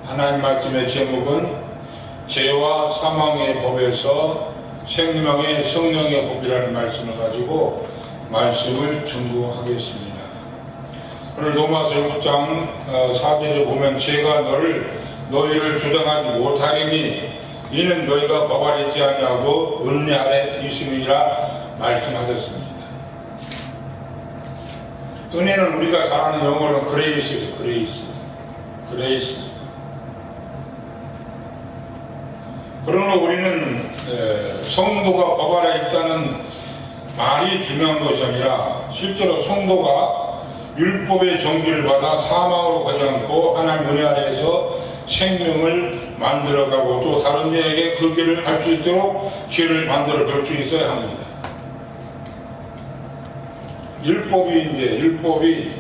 하나님 말씀의 제목은 죄와 사망의 법에서 생명의 성령의 법이라는 말씀을 가지고 말씀을 전부하겠습니다. 오늘 로마서 6장 4절에 보면 죄가 너희를 주장하지 못하리니 이는 너희가 법 아래 있지 아니하고 은혜 아래 있음이라 말씀하셨습니다. 은혜는 우리가 잘 아는 영어로는 그레이스예요. 그레이스. 그러나 우리는 성도가 법 아래 있다는 말이 중요한 것이 아니라 실제로 성도가 율법의 정죄를 받아 사망으로 가지 않고 하나님 은혜 아래에서 생명을 만들어가고 또 다른 이에게 그 길을 갈 수 있도록 길을 만들어 볼 수 있어야 합니다. 율법이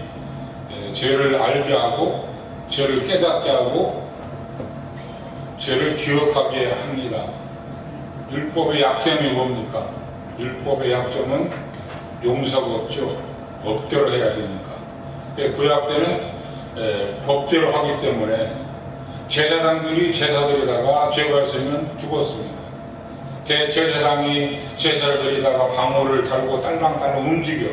죄를 알게 하고 죄를 깨닫게 하고 죄를 기억하게 합니다. 율법의 약점이 뭡니까? 율법의 약점은 용서가 없죠. 법대로 해야 되니까. 구약 때는 법대로 하기 때문에 제사장들이 제사드리다가 죄가 있으면 죽었습니다. 제사장이 제사를 드리다가 방울을 달고 딸랑딸랑 움직여.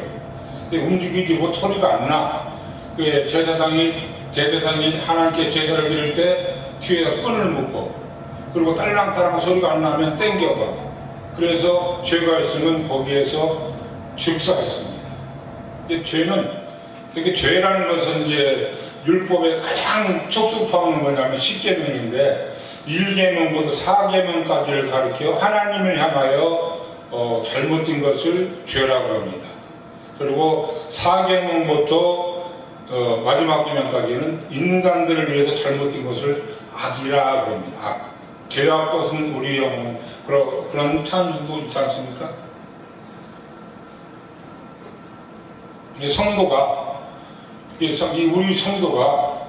움직이지 뭐 소리가 안 나. 제사장이 하나님께 제사를 드릴 때 뒤에다 끈을 묶고 그리고 딸랑딸랑 소리가 안 나면 땡겨가. 그래서 죄가 있으면 거기에서 즉사했습니다. 이렇게 죄라는 것은 이제 율법의 가장 촉수파는 뭐냐면 10계명인데 1계명부터 4계명까지를 가리켜 하나님을 향하여 잘못된 것을 죄라고 합니다. 그리고 4계명부터 마지막 계명까지는 인간들을 위해서 잘못된 것을 악이라고 합니다. 죄와 것은 우리 영혼 그런 찬송도 있지 않습니까? 우리 성도가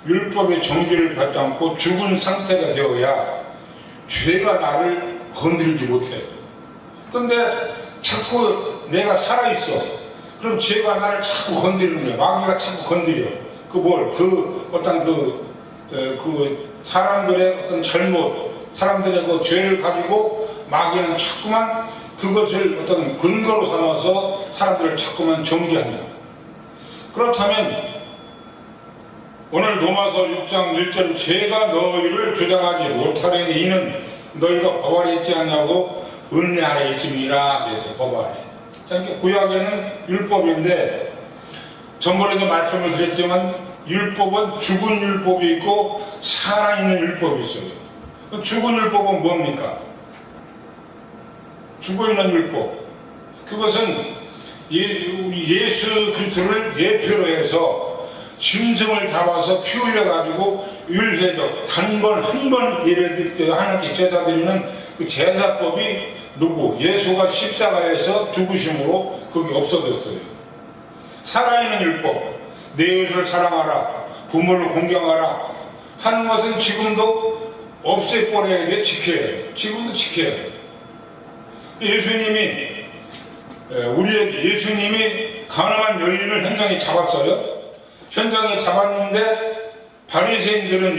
율법의 정죄를 받지 않고 죽은 상태가 되어야 죄가 나를 건드리지 못해. 근데 자꾸 내가 살아있어. 그럼 죄가 나를 자꾸 건드리는 거야. 마귀가 자꾸 건드려. 사람들의 어떤 사람들의 그 죄를 가지고 마귀는 자꾸만 그것을 어떤 근거로 삼아서 사람들을 자꾸만 정죄합니다. 그렇다면 오늘 로마서 6장 1절 죄가 너희를 주장하지 못하려니 이는 너희가 법 아래 있지 않냐고 은혜 아래 있음이라. 그래서 법 아래. 그러니까 구약에는 율법인데 전번에도 말씀을 드렸지만 율법은 죽은 율법이 있고 살아있는 율법이 있어요. 죽은 율법은 뭡니까? 죽어있는 율법. 그것은 예수 그리스도를 예표로 해서 짐승을 잡아서 피 흘려가지고 율회적 단번 한 번 예를 들어 하나님께 제사 드리는 그 제사법이 예수가 십자가에서 죽으심으로 그게 없어졌어요. 살아있는 율법, 내 이웃을 사랑하라, 부모를 공경하라 하는 것은 지금도 없애버려야 돼. 지켜야 돼. 지금도 지켜야 돼. 예수님이 가난한 여인을 현장에 잡았어요. 현장에 잡았는데 바리새인들은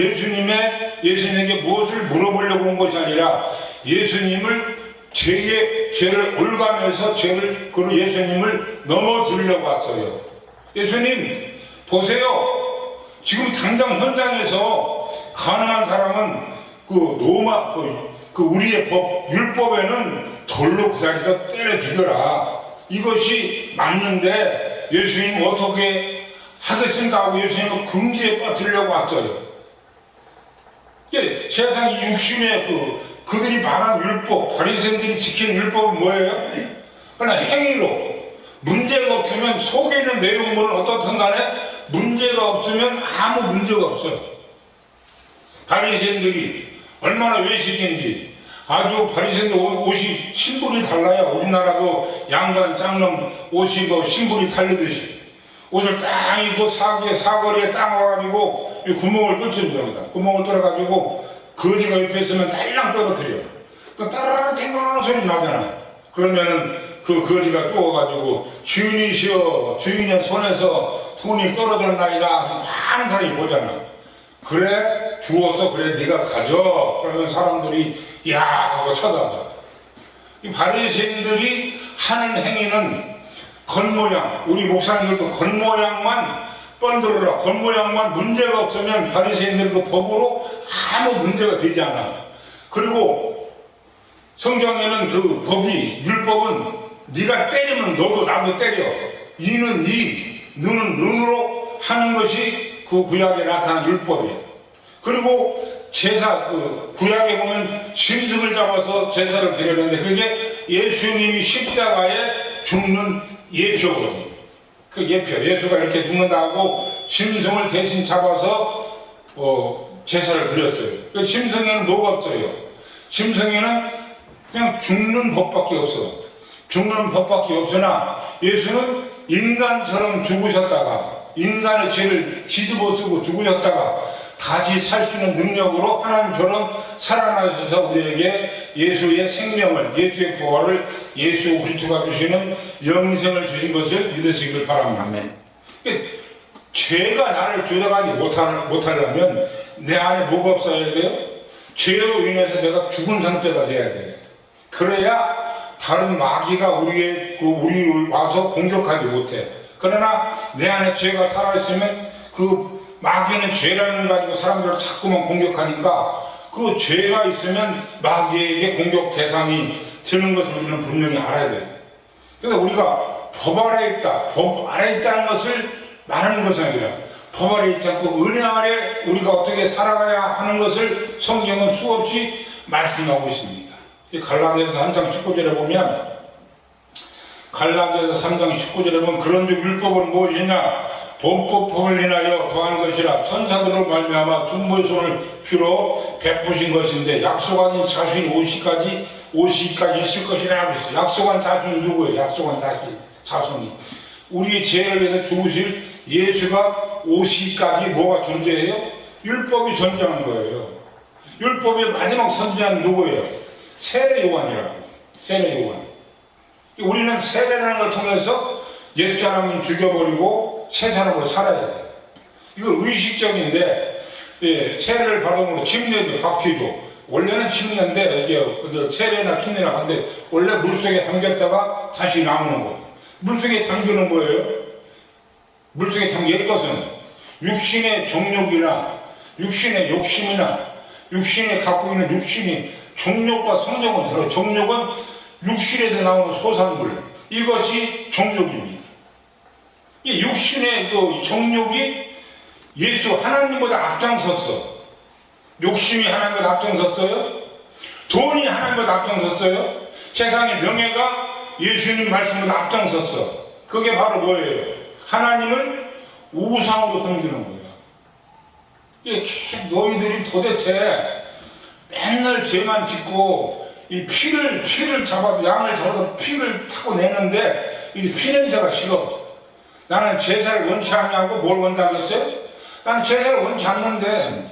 예수님에게 무엇을 물어보려고 온 것이 아니라 예수님을 죄를 올가면서 그리고 예수님을 넘어뜨리려고 왔어요. 예수님 보세요. 지금 당장 현장에서 가난한 사람은 우리의 율법에는 돌로 그다리서 때려 죽여라. 이것이 맞는데 예수님 어떻게 하겠습니까 하고 예수님은 금지에 빠뜨리려고 왔어요. 세상 이 육신의 그들이 말한 율법, 바리새인들이 지키는 율법은 뭐예요? 그러나 행위로 문제가 없으면 속에 있는 내용물은 어떻든 간에 문제가 없으면 아무 문제가 없어요. 바리새인들이 얼마나 외식인지 아주 바리새인들 옷이 신분이 달라요. 우리나라도 양반 쌍놈 옷이 신분이 다르듯이 옷을 딱 입고 사거리에 딱 와가지고 구멍을 뚫습니다. 구멍을 뚫어가지고 거지가 옆에 있으면 딸랑 떨어뜨려. 따라라 탱글랑 소리 나잖아. 그러면은 그 거지가 쪼가지고 주인이시여 주인의 손에서 돈이 떨어졌나이다 많은 사람이 보잖아. 그래 주어서 그래 네가 가져. 그러면 사람들이 야 하고 쳐다봐. 이 바리새인들이 하는 행위는 겉모양, 우리 목사님들도 겉모양만 뻔들어라. 겉모양만 문제가 없으면 바리새인들도 법으로 아무 문제가 되지 않아. 그리고 성경에는 그 법이, 율법은 네가 때리면 너도 나도 때려. 이는 이, 너는 눈으로 하는 것이 그 구약에 나타난 율법이에요. 그리고 제사, 그 구약에 보면 짐승을 잡아서 제사를 드렸는데 그게 예수님이 십자가에 죽는 예표거든요. 그 예표, 예수가 이렇게 죽는다고 짐승을 대신 잡아서 제사를 드렸어요. 그 짐승에는 뭐가 없어요? 짐승에는 그냥 죽는 법밖에 없어. 죽는 법밖에 없으나 예수는 인간처럼 죽으셨다가 인간의 죄를 뒤집어 쓰고 죽으셨다가 다시 살 수 있는 능력으로 하나님처럼 살아나셔서 우리에게 예수의 생명을, 예수의 부활을, 예수 그리스도가 주시는 영생을 주신 것을 믿으시길 바랍니다. 아멘. 죄가 나를 주장하지 못하려면 내 안에 뭐가 없어야 돼요? 죄로 인해서 내가 죽은 상태가 돼야 돼요. 그래야 다른 마귀가 우리를 와서 공격하지 못해. 그러나 내 안에 죄가 살아있으면 그 마귀는 죄라는 걸 가지고 사람들을 자꾸만 공격하니까 그 죄가 있으면 마귀에게 공격 대상이 되는 것을 우리는 분명히 알아야 돼요. 그래서 우리가 법 아래 있다, 법 아래 있다는 것을 말하는 것이 아니라 법 아래 있지 않고 은혜 아래 우리가 어떻게 살아가야 하는 것을 성경은 수없이 말씀하고 있습니다. 갈라디아서 3장 19절에 보면 갈라디아서 3장 19절에 보면 그런즉 율법은 무엇이냐? 본법을 인하여 더한 것이라 천사들로 말미암아 중보의 손을 피로 베푸신 것인데 약속한 자신 오시기까지 있을 것이라 그랬어요. 약속한 자신이 누구예요? 약속한 자손이 우리의 죄를 위해서 죽으실 예수가 오시기까지 뭐가 존재해요? 율법이 존재하는 거예요. 율법의 마지막 선지자는 누구예요? 세례 요한이라고. 세례 요한. 우리는 세례라는 걸 통해서 옛 사람은 죽여버리고 새 사람으로 살아야 돼요. 이거 의식적인데, 세례를 받으므로 침례도 박쥐도 원래는 침례인데 이게 세례나 침례나 하는데 원래 물속에 잠겼다가 다시 나오는 거예요. 물속에 잠기는 거예요. 물속에 잠긴 것은 육신의 정욕이나 육신의 욕심이나 육신에 갖고 있는 육신이 정욕과 성욕은 들어요. 정욕은 육신에서 나오는 소산물, 이것이 정욕입니다. 이 육신의 그 정욕이 예수 하나님보다 앞장섰어. 욕심이 하나님보다 앞장섰어요. 돈이 하나님보다 앞장섰어요. 세상의 명예가 예수님 말씀보다 앞장섰어. 그게 바로 뭐예요? 하나님을 우상으로 섬기는 거예요. 너희들이 도대체 맨날 죄만 짓고 이 피를 잡아도 양을 잡아도 피를 타고 내는데 이 피 냄새가 싫어. 나는 제사를 원치 않냐고 뭘 원다고 했어요? 나는 제사를 원치 않는데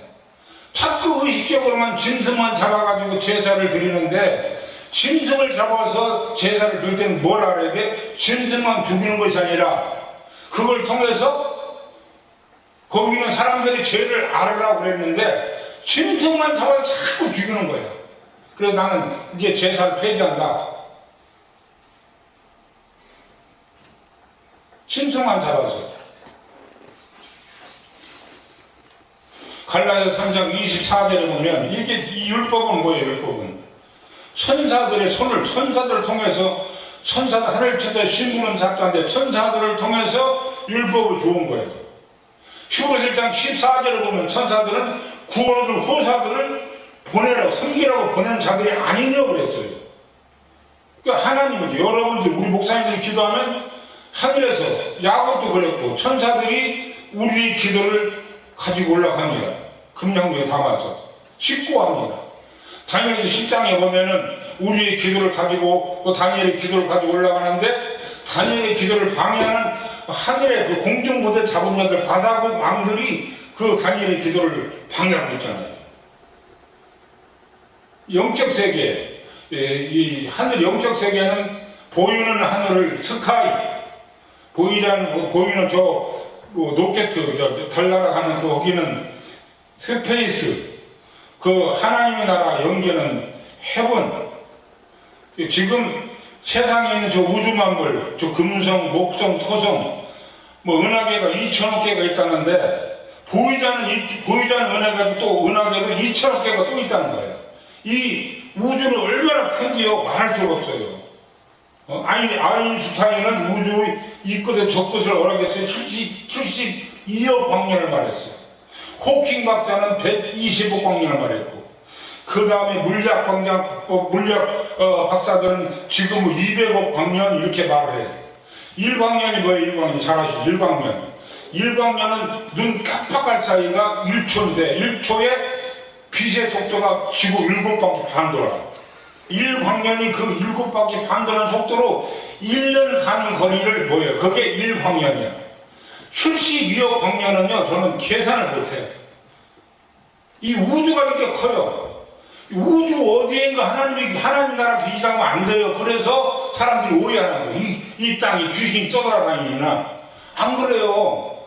자꾸 의식적으로만 짐승만 잡아가지고 제사를 드리는데 짐승을 잡아서 제사를 드릴 때는 뭘 알아야 돼? 짐승만 죽이는 것이 아니라 그걸 통해서 거기 있는 사람들이 죄를 알으라고 그랬는데 짐승만 잡아서 자꾸 죽이는 거예요. 그래서 나는 이제 제사를 폐지한다. 짐승만 잡아서. 갈라디아서 3장 24절에 보면 이게 이 율법은 뭐예요? 율법은 천사들의 손을 천사들을 통해서 천사들 하늘 천사 신부는 작자인데 천사들을 통해서 율법을 주은 거예요. 히브리서 1장 14절에 보면 천사들은 구원을 호사들을 보내라고 섬기라고 보낸 자들이 아니냐고 그랬어요. 그러니까 하나님은 여러분들 우리 목사님들이 기도하면 하늘에서 야곱도 그랬고 천사들이 우리의 기도를 가지고 올라갑니다. 금양구에 담아서 식구합니다. 다니엘서 10장에 보면은 우리의 기도를 가지고 또 다니엘의 기도를 가지고 올라가는데 다니엘의 기도를 방해하는 하늘의 그 공중부대 잡은 자들 바사국 왕들이 그 다니엘의 기도를 방해하고 있잖아요. 영적 세계, 이 하늘 영적 세계는 보이는 하늘을 스카이, 보이는 저 로켓, 달 날아가는 그 거기는 스페이스, 그 하나님의 나라 영계는 헤븐. 지금 세상에 있는 저 우주만물, 저 금성, 목성, 토성, 뭐 은하계가 2천억 개가 있다는데 보이지 않는 은하계도 또 은하계도 2천억 개가 또 있다는 거예요. 이 우주는 얼마나 큰지요 말할 수가 없어요. 아인슈타인은 우주의 이 끝에 저 끝을 오라겠어요. 72억 광년을 말했어요. 호킹 박사는 125광년을 말했고, 그 다음에 물리학 박사들은 지금 200억 광년 이렇게 말을 해요. 1광년이 뭐예요? 1광년 잘 아시죠? 1광년. 1광년은 눈 깜빡할 사이가 1초인데 1초에 빛의 속도가 지구 7바퀴 반 돌아. 1광년이 그 7바퀴 반 도는 속도로 1년 가는 거리를 뭐예요? 그게 1광년이야. 72억 광년은요, 저는 계산을 못해요. 이 우주가 이렇게 커요. 우주 어디엔가 하나님 나라 기시하면 안 돼요. 그래서 사람들이 오해하는 거예요. 이 땅이 귀신이 떠돌아다니나. 안 그래요.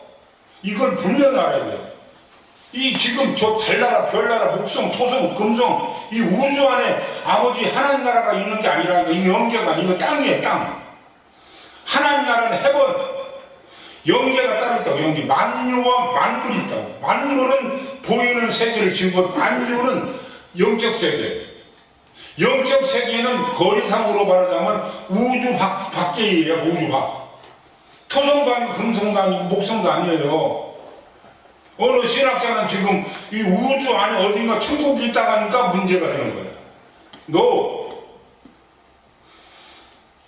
이걸 분명히 알아야 돼요. 이 지금 저 달나라, 별나라, 목성, 토성, 금성, 이 우주 안에 아버지 하나님 나라가 있는 게 아니라 이 영계가 이거 땅이에요, 땅. 하나님 나라는 헤븐. 영계가 따로 있다고. 영계. 만유와 만물이 있다고. 만물은 보이는 세계를 지금 만유는 영적 세계. 영적 세계는 거리상으로 말하자면 우주 밖에예요. 우주 밖. 토성도 아니고 금성도 아니고 목성도 아니에요. 어느 신학자는 지금 이 우주 안에 어딘가 천국이 있다고 하니까 문제가 되는 거예요.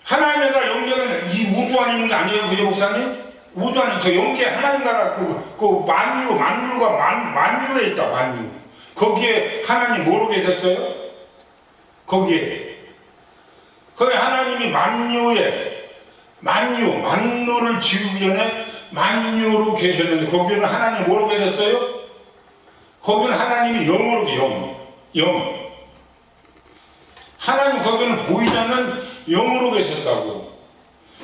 하나님의 나라 영계는 이 우주 안에 있는 게 아니에요. 그죠, 목사님? 우주 안에 저 영계 하나님 나라 그 만유가 만유에 있다. 만유. 거기에 하나님 뭐로 계셨어요? 거기에 하나님이 만유를 지우기 전에 만유로 계셨는데 거기는 하나님 뭐로 계셨어요? 거기는 하나님이 영으로 영. 하나님 거기는 보이지 않는 영으로 계셨다고.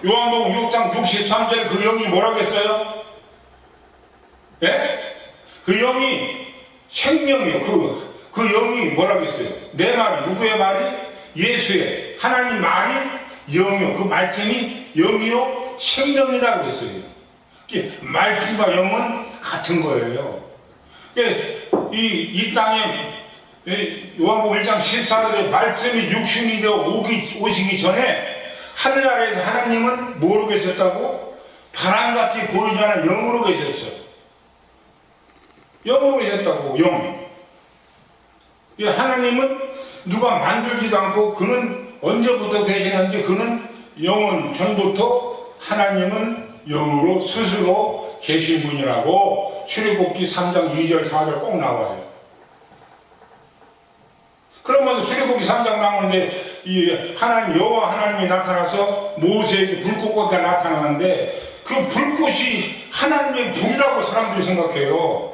요한복음 6장 63절에 그 영이 뭐라고 했어요? 예? 그 영이 생명이요. 그 영이 뭐라고 했어요? 내 말이, 누구의 말이? 예수의. 하나님 말이 영이요. 그 말씀이 영이요. 생명이라고 했어요. 말씀과 영은 같은 거예요. 이 땅에 요한복음 1장 14절에 말씀이 육신이 되어 오시기 전에 하늘나라에서 하나님은 뭐로 계셨다고? 바람같이 보이지 않는 영으로 계셨어요. 영으로 계셨다고. 영. 하나님은 누가 만들지도 않고 그는 언제부터 계시는지 그는 영은 전부터 하나님은 영으로 스스로 계신 분이라고 출애굽기 3장 2절 4절 꼭 나와요. 그러면서 출애굽기 3장 나오는데 이 하나님 여호와 하나님이 나타나서 모세에게 불꽃과 나타나는데 그 불꽃이 하나님의 불이라고 사람들이 생각해요.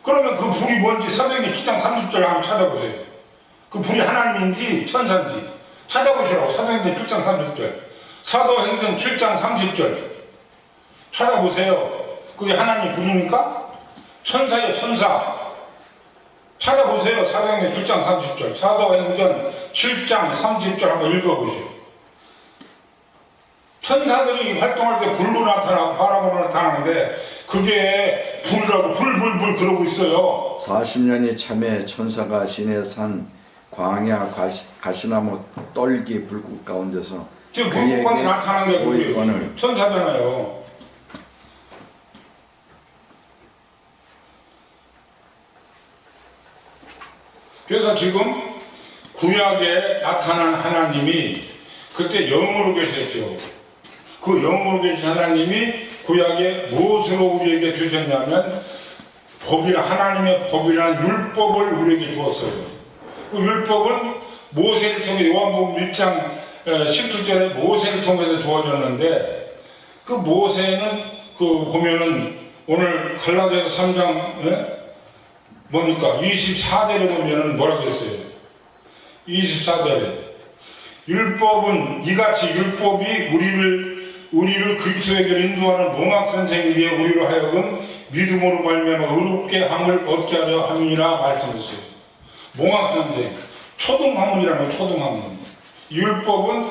그러면 그 불이 뭔지 사도행전 7장 30절 한번 찾아보세요. 그 불이 하나님인지 천사인지 찾아보시라고. 사도행전 7장 30절. 사도행전 7장 30절 찾아보세요. 그게 하나님 불입니까? 천사예요, 천사. 찾아보세요. 사도행전 7장 30절. 사도행전 7장 30절 한번 읽어보세요. 천사들이 활동할 때 불로 나타나고 바람으로 나타나는데 그게 불이라고 불 그러고 있어요. 40년이 참에 천사가 시내산 광야 가시나무 떨기 불꽃 가운데서 지금 불꽃이 나타난 게 우리 천사잖아요. 그래서 지금 구약에 나타난 하나님이 그때 영으로 계셨죠. 그 영으로 계신 하나님이 구약에 무엇으로 우리에게 주셨냐면 하나님의 법이라는 율법을 우리에게 주었어요. 그 율법은 모세를 통해 요한복음 1장 17절에 모세를 통해서 주어졌는데 그 모세는 보면은 오늘 갈라디아서 3장 뭡니까? 24절에 보면은 뭐라고 했어요? 24절에 율법은 이같이 율법이 우리를 그리스도에게 인도하는 몽학 선생이 되어 우리로 하여금 믿음으로 말미암아 의롭게 함을 얻게 하려 함이니라 말씀했어요. 몽학선생 초등학문이라는 거예요. 초등학문. 율법은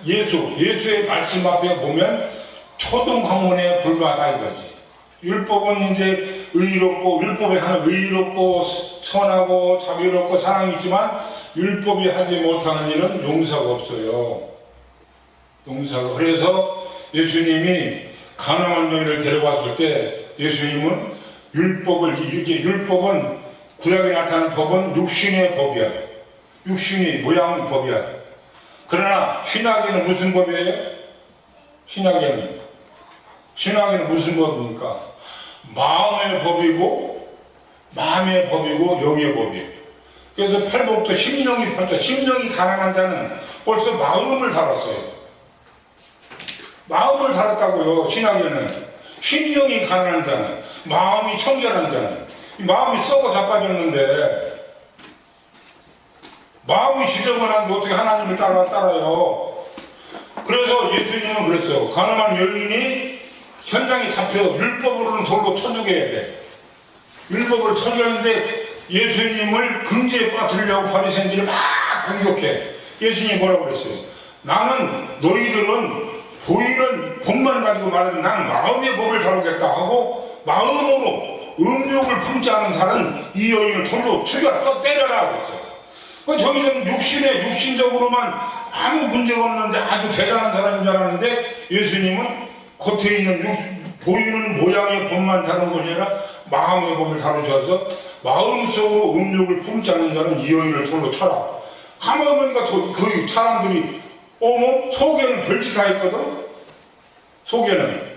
예수의 말씀 앞에 보면 초등학문에 불과하다 이거지. 율법은 이제 의롭고, 율법에 하는 의롭고 선하고 자비롭고 사랑이 있지만 율법이 하지 못하는 일은 용서가 없어요. 용서가. 그래서 예수님이 가나안 여인을 데려왔을 때 예수님은 율법은 구약에 나타나는 법은 육신의 법이야. 육신의 모양의 법이야. 그러나 신약에는 무슨 법이에요? 신약에는 무슨 법입니까? 마음의 법이고 영의 법이에요. 그래서 팔복도 심령이 펼쳐. 심령이 가난한 자는 벌써 마음을 달았어요. 마음을 달았다고요. 신약에는 심령이 가난한 자는, 마음이 청결한 자는, 마음이 썩어 자빠졌는데 마음이 지저분한데 어떻게 하나님을 따라요? 그래서 예수님은 그랬어요. 가늠한 여인이 현장에 잡혀 율법으로는 돌로 쳐 죽여야 돼. 율법으로 쳐 죽였는데 예수님을 금지에 빠뜨리려고 바리새인들이 막 공격해. 예수님이 뭐라고 그랬어요? 나는 너희들은 보이는 법만 가지고 말하는 난 마음의 법을 다루겠다 하고 마음으로 음욕을 품지 않은 자는 이 여인을 돌로 죽여 때려라 그랬어요. 저희는 육신적으로만 아무 문제가 없는데 아주 대단한 사람인 줄 알았는데 예수님은 겉에 있는 보이는 모양의 법만 다루는 것이 아니라 마음의 법을 다루셔서 마음속으로 음욕을 품지 않는 자는 이 여인을 돌로 쳐라. 하마문과 그 사람들이 속에는 별짓 다 했거든. 속에는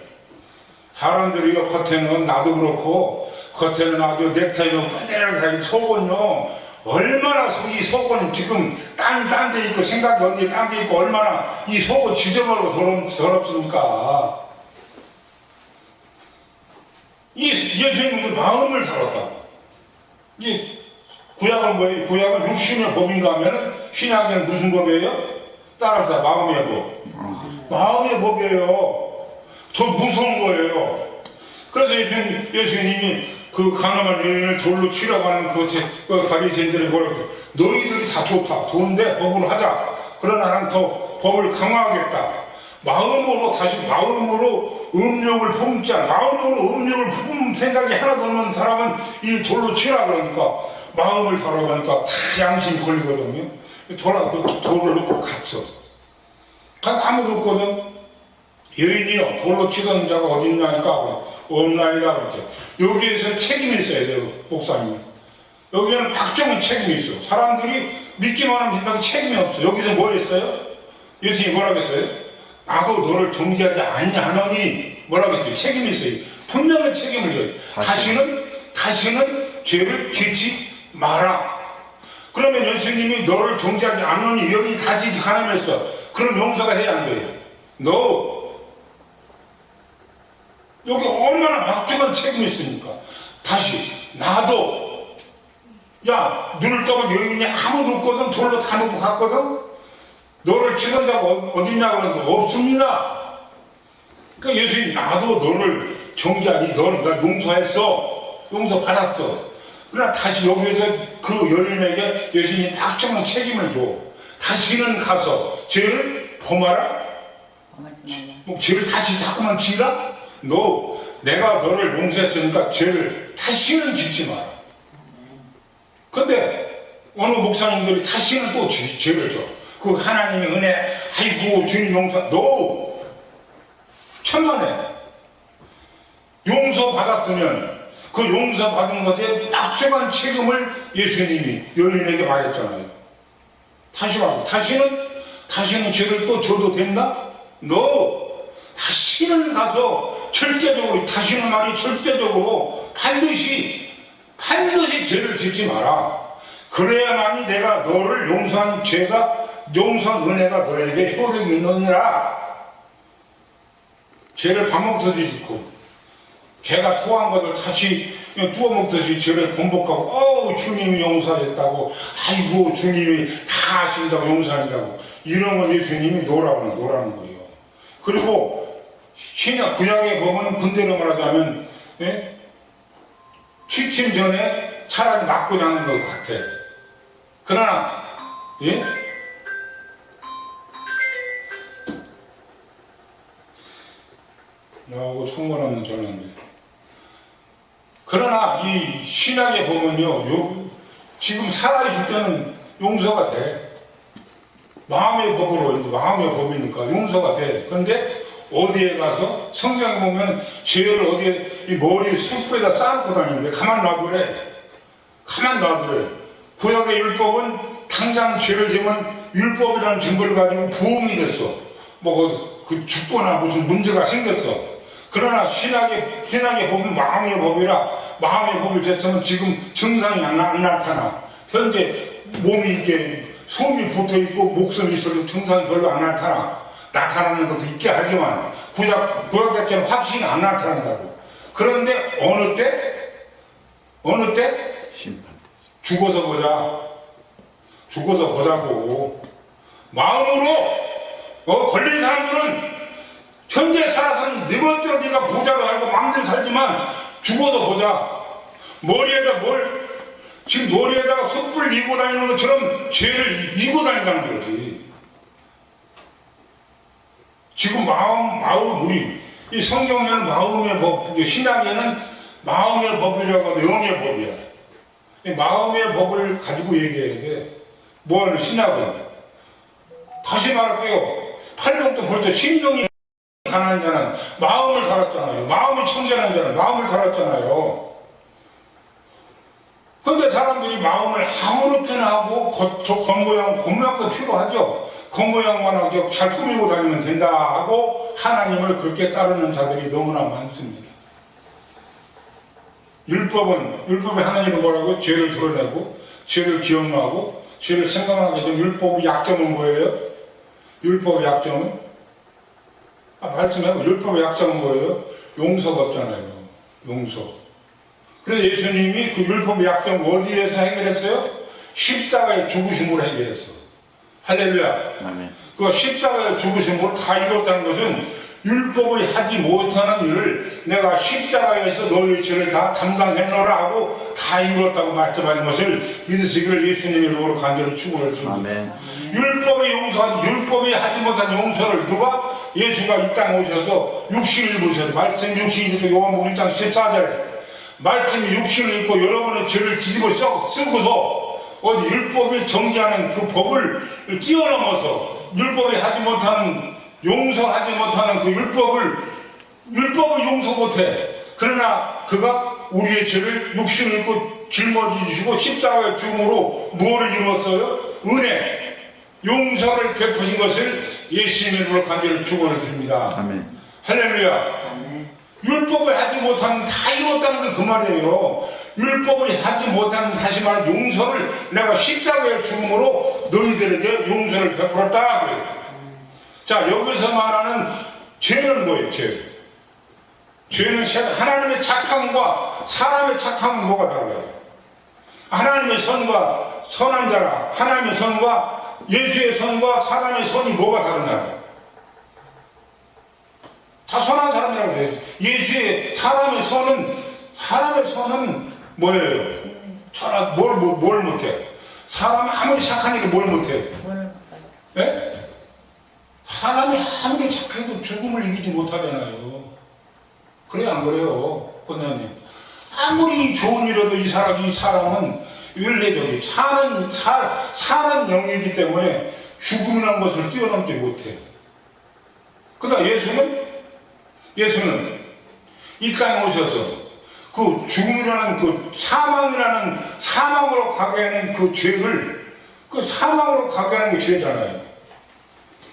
사람들이요 겉에는 나도 그렇고 겉에는 아주 넥타이로 빼대라고 속은요 얼마나 이 속은 지금 딴 데 있고 생각이 언제 딴 데 있고 얼마나 이 속은 지저분하고 더럽습니까? 예수님은 그 마음을 다뤘다. 이 구약은 뭐예요? 구약은 육신의 법인가 하면은 신약에는 무슨 법이에요? 따라서 마음의 법. 마음의 법이에요. 더 무서운 거예요. 그래서 예수님이 그 가늠한 여인을 돌로 치려고 하는 그 바리새인들이 뭐라고 했어요? 너희들이 다 좋다. 좋은데 법을 하자. 그러나 난 더 법을 강화하겠다. 마음으로 음욕을 품지 않아. 마음으로 음욕을 품을 생각이 하나도 없는 사람은 이 돌로 치라 그러니까 마음을 다뤄가니까 다 양심이 걸리거든요. 돌을 놓고 갔어. 아무도 없거든. 여인이요 돌로 치던 자가 어디 있냐니까 없나이다 그렇게. 여기에서 책임이 있어야 돼요. 목사님 여기에는 박정희 책임이 있어. 사람들이 믿기만 하면 된다고 책임이 없어. 여기서 뭐 했어요? 예수님이 뭐라고 했어요? 나도 너를 정죄하지 아니하노니 뭐라고 했어요? 책임이 있어요. 분명히 책임을 져요. 다시는 죄를 짓지 마라. 그러면 예수님이 너를 정죄하지 않으니 여기 다시 가늠했어. 그럼 용서가 해야 안 돼요. 너 여기 얼마나 막중한 책임이 있습니까? 다시 나도 야 눈을 떠본 여인이 아무도 없거든. 돌로 다 놓고 갔거든. 너를 치는다고 어딨냐 그러는데 없습니다. 그러니까 예수님이 나도 너를 정죄하니 너를 나 용서했어. 용서받았어. 그러나 다시 여기에서 그 여인에게 예수님이 막중한 책임을 줘. 다시는 가서 죄를 범하라. 죄를 다시 자꾸만 지라. 너 내가 너를 용서했으니까 죄를 다시는 짓지 마라. 근데 어느 목사님들이 다시는 또 죄를 져. 그 하나님의 은혜, 아이고 주님 용서. 너 천만에 용서받았으면 그 용서받은 것에 막중한 책임을 예수님이 여인에게 말했잖아요. 다시는 죄를 또 져도 된다? 너 다시는 가서 절대적으로 다시는 말이 절대적으로 반드시 죄를 짓지 마라. 그래야만이 내가 너를 용서한 용서한 은혜가 너에게 효력이 있느니라. 죄를 밥 먹듯이 짓고 개가 토한 것을 다시 구워 먹듯이 죄를 번복하고 주님이 용서했다고 아이고 주님이 다 하신다고 용서한다고 이런 건 예수님이 노라는 거예요. 그리고 신약 구약에 보면 군대로 말하자면 취침 전에 차라리 맞고 자는 것 같아. 그러나 예? 나하고 상관없는 전화인데. 그러나 이 신약에 보면요, 지금 살아있을 때는 용서가 돼. 마음의 법으로, 마음의 법이니까 용서가 돼. 그런데 어디에 가서 성경에 보면 죄를 어디에 이 머리 숯불에다 쌓고 다니는데 가만 놔두래. 가만 놔두래. 구약의 율법은 당장 죄를 지면 율법이라는 증거를 가지고 부흥이 됐어. 뭐 그 죽거나 무슨 문제가 생겼어. 그러나 신약의 법은 마음의 법이라 마음의 법을 됐으면 지금 증상이 안 나타나. 현재 몸이 이게 숨이 붙어있고 목숨이 있어도 증상이 별로 안 나타나. 나타나는 것도 있게 하지만 구약처럼 확신이 안 나타난다고. 그런데 어느 때? 심판. 죽어서 보자고. 마음으로 걸린 사람들은 현재 살아서는 네 번째로 네가 부자로 살고 마음대로 살지만 죽어서 보자. 지금 머리에다가 숯불 이고 다니는 것처럼 죄를 이고 다닌다는 거지. 지금 우리 이 성경에는 마음의 법, 신약에는 마음의 법이라고 하고 영의 법이야. 이 마음의 법을 가지고 얘기해야 돼. 뭐하는 신약은? 다시 말할게요. 8년도 벌써 심령이 가난한 자는 마음을 갈았잖아요. 마음이 청결한 자는 마음을 갈았잖아요. 그런데 사람들이 마음을 아무렇게나 하고 겉모양도 필요하죠. 겉모양만 하고 잘 꾸미고 다니면 된다 하고 하나님을 그렇게 따르는 자들이 너무나 많습니다. 율법에 하나님은 뭐라고? 죄를 드러내고 죄를 기억나고 죄를 생각나게 된 율법의 약점은 뭐예요? 율법의 약점은? 말씀해봐. 율법의 약점은 뭐예요? 용서가 없잖아요. 용서. 그래서 예수님이 그 율법의 약점 어디에서 해결했어요? 십자가의 죽으심으로 해결했어. 할렐루야. 아멘. 그 십자가의 죽으심으로 다 이뤘다는 것은 율법이 하지 못하는 일을 내가 십자가에서 너희 죄를 다 담당했노라 하고 다 이뤘다고 말씀하신 것을 믿으시기를 예수님의 이름으로 간절히 축원했습니다. 아멘. 율법이 하지 못한 용서를 누가? 예수가 이 땅에 오셔서 육신을 입으셔서 말씀 육신이 입고 요한복음 1장 14절에 말씀이 육신을 입고 여러분의 죄를 뒤집어 쓰고서 어디 율법이 정지하는 그 법을 뛰어넘어서 율법이 하지 못하는 용서하지 못하는 그 율법을 용서 못해. 그러나 그가 우리의 죄를 육신을 입고 짊어지시고 십자가의 죽음으로 무엇을 이루었어요? 은혜, 용서를 베푸신 것을 예수님의 이름으로 간절히 축원을 드립니다. 아멘. 할렐루야. 아멘. 율법을 하지 못하는 다 이뤘다는 건 그 말이에요. 율법을 하지 못하는 다시 말해 용서를 내가 십자가의 죽음으로 너희들에게 용서를 베풀었다 그래요. 자, 여기서 말하는 죄는 뭐예요? 죄는 하나님의 착함과 사람의 착함은 뭐가 달라요? 하나님의 선과 선한 자라 하나님의 선과 예수의 선과 사람의 선이 뭐가 다르냐고요? 다 선한 사람이라고 해요. 예수의 사람의 선은 뭐예요? 뭘 못해? 사람이 아무리 착하니까 뭘 못해? 예? 사람이 아무리 착해도 죽음을 이기지 못하잖아요. 그래 안 그래요, 권사님? 아무리 좋은 일이라도 이 사람은 윤례적이 사는 영이기 때문에 죽음이라는 것을 뛰어넘지 못해. 그러니까 예수는 이 땅에 오셔서 그 죽음이라는 그 사망으로 가게 하는 그 죄를 사망으로 가게 하는 게 죄잖아요.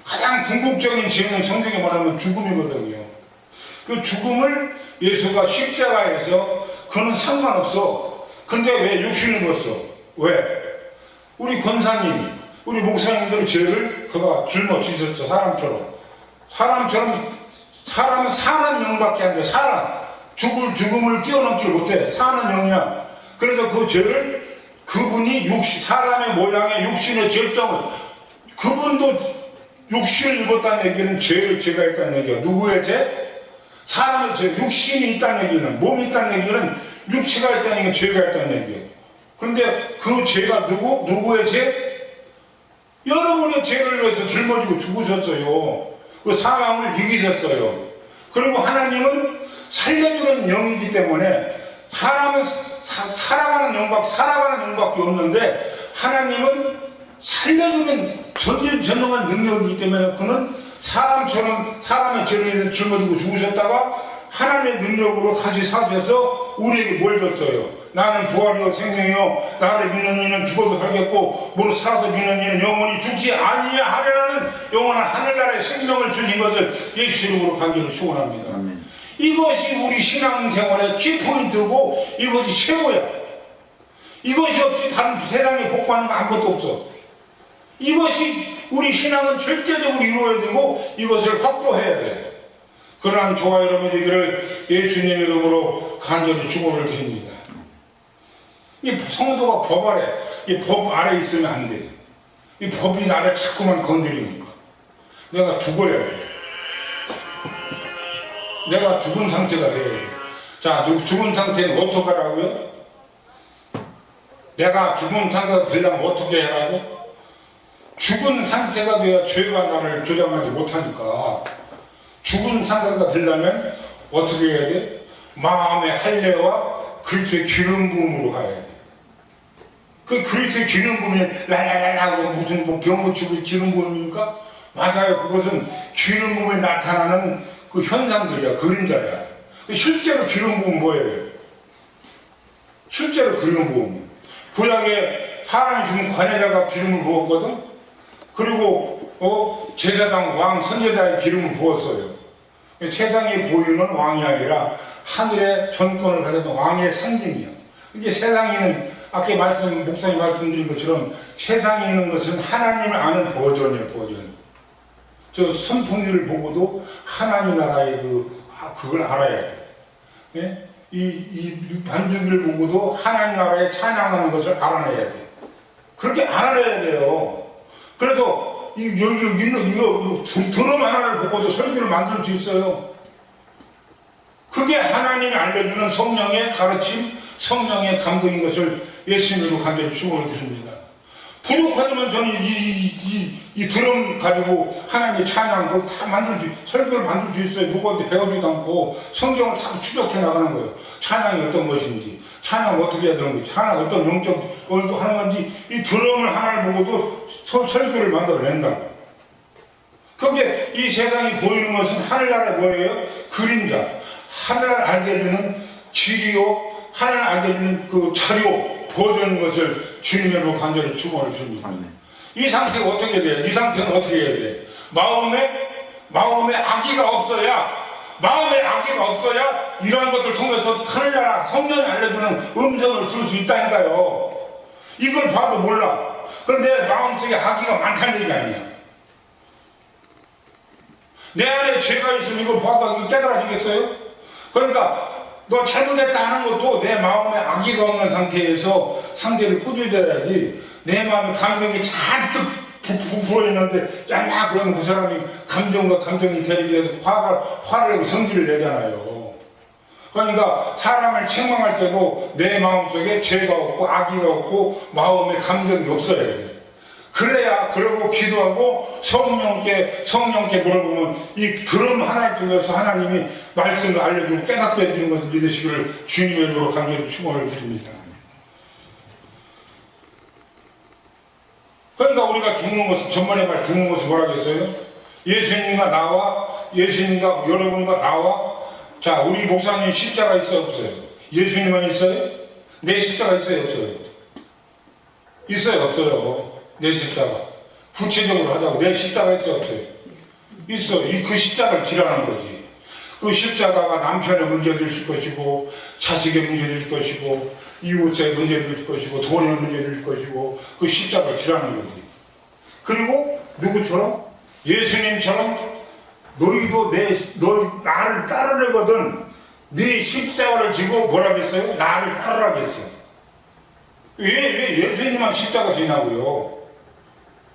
가장 궁극적인 죄는 성경에 말하면 죽음이거든요. 그 죽음을 예수가 십자가에서 그는 상관없어. 근데 왜 육신을 입었어? 왜? 우리 권사님, 우리 목사님들의 죄를 그가 짊어지셨어. 사람은 사는 영밖에 안 돼. 죽음을 뛰어넘지 못해. 사는 영이야. 그래서 그 죄를 그분이 사람의 모양의 육신의 죄덩을 그분도 육신을 입었다는 얘기는 죄가 있다는 얘기야. 누구의 죄? 사람의 죄. 육신이 있다는 얘기는 몸이 있다는 얘기는 육체가 있다는 게 죄가 있다는 얘기예요. 그런데 그 죄가 누구의 죄? 여러분의 죄를 위해서 짊어지고 죽으셨어요. 그 사망을 이기셨어요. 그리고 하나님은 살려주는 영이기 때문에 사람은 살아가는 영밖에 없는데 하나님은 살려주는 전능한 능력이기 때문에 그는 사람처럼 사람의 죄를 위해서 짊어지고 죽으셨다가 하나님의 능력으로 다시 사셔서 우리에게 뭘 줬어요? 나는 부활이요 생명이요 나를 믿는 이는 죽어도 살겠고 무릇 살아서 믿는 이는 영원히 죽지 아니하리라는 영원한 하늘나라의 생명을 주신 것을 예수 이름으로 간절히 축원합니다. 아멘. 이것이 우리 신앙생활의 키포인트고 이것이 최고야. 이것이 없이 다른 세상에 복받는 거 아무것도 없어. 이것이 우리 신앙은 절대적으로 이루어야 되고 이것을 확보해야 돼. 그러한 저와 여러분이 되기를 예수님 이름으로 간절히 축원을 드립니다. 이 성도가 이 법 아래 있으면 안 돼. 이 법이 나를 자꾸만 건드리니까. 내가 죽어야 돼. 내가 죽은 상태가 돼야 돼. 자, 죽은 상태는 어떻게 하라고요? 내가 죽은 상태가 되려면 어떻게 하라고? 죽은 상태가 돼야 죄가 나를 조장하지 못하니까 죽은 상태가 되려면 어떻게 해야 돼? 마음의 할례와 그리스도의 기름 부음으로 가야 돼. 그 그리스도의 기름 부음이 라라라라고 무슨 뭐 병고치고 기름 부음입니까? 맞아요. 그것은 기름 부음에 나타나는 그 현상들이야. 그림자야. 실제로 기름 부음은 뭐예요? 실제로 기름 부음. 구약에 사람이 죽은 관여자가 기름을 부었거든. 그리고 제사장 왕 선제자의 기름을 부었어요. 세상에 보이는 왕이 아니라 하늘의 전권을 가졌던 왕의 상징이야. 이게 세상에는 아까 목사님 말씀드린 것처럼 세상에 있는 것은 하나님을 아는 버전이에요. 버전. 저 선풍기를 보고도 하나님 나라의 그걸 알아야 돼. 예? 이 반죽기를 보고도 하나님 나라에 찬양하는 것을 알아내야 돼. 그렇게 알아내야 돼요. 그래서 여기 있는 이거 드럼 하나를 보고도 설교를 만들 수 있어요. 그게 하나님이 알려주는 성령의 가르침, 성령의 감동인 것을 예수님으로 간절히 축원을 드립니다. 부족하지만 저는 이 드럼 가지고 하나님의 찬양 그거 다 설교를 만들 수 있어요. 누구한테 배우지도 않고 성경을 다 추적해 나가는 거예요. 찬양이 어떤 것인지, 찬양 어떻게 해야 되는 건지, 찬양 어떤 영적 하는 건지 이 드럼을 하나를 보고도 설교를 만들어낸다. 그게 이 세상이 보이는 것은 하늘나라의 뭐예요? 그림자. 하늘을 알게 해주는 지리요, 하늘을 알게 해주는 그 자료, 버전인 것을 주님으로 간절히 축원을 드립니다. 이 상태가 어떻게 돼요? 이 상태는 어떻게 해야 돼? 마음에 악의가 없어야 이러한 것들 통해서 하늘나라 성령이 알려주는 음성을 들을 수 있다니까요. 이걸 봐도 몰라. 그런데 마음속에 악의가 많다는 얘기 아니야. 내 안에 죄가 있으면 이걸 봐도 깨달아지겠어요? 그러니까 너 잘못했다 하는 것도 내 마음에 악의가 없는 상태에서 상대를 꾸짖어야지. 내 마음에 감정이 잔뜩 부풀어있는데 야 그러면 그 사람이 감정과 감정이 대립해서 화를 내고 성질을 내잖아요. 그러니까 사람을 책망할 때도 내 마음속에 죄가 없고 악의가 없고 마음에 감정이 없어야 돼. 그래야 그러고 기도하고 성령께 물어보면 이 드럼 하나를 통해서 하나님이 말씀을 알려주고 깨닫게 해주는 것을 믿으시기를 주님의 이름으로 간절히 축원을 드립니다. 그러니까 우리가 죽는 것은 전번에 말 죽는 것은 뭐라겠어요? 예수님과 여러분과 나와 자 우리 목사님 십자가 있어요 없어요? 예수님은 있어요? 내 십자가 있어요 없어요? 있어요 없어요? 내 십자가 구체적으로 하자고 내 십자가 있어요 없어요? 있어. 그 십자가를 지라는 거지. 그 십자가가 남편의 문제를 줄 것이고 자식의 문제를 줄 것이고 이웃의 문제를 줄 것이고 돈의 문제를 줄 것이고 그 십자가를 지라는 거지. 그리고 누구처럼? 예수님처럼 너희도 나를 따르려거든 네 십자가를 지고 뭐라겠어요? 나를 따르라겠어요. 왜 예수님만 십자가 지냐고요?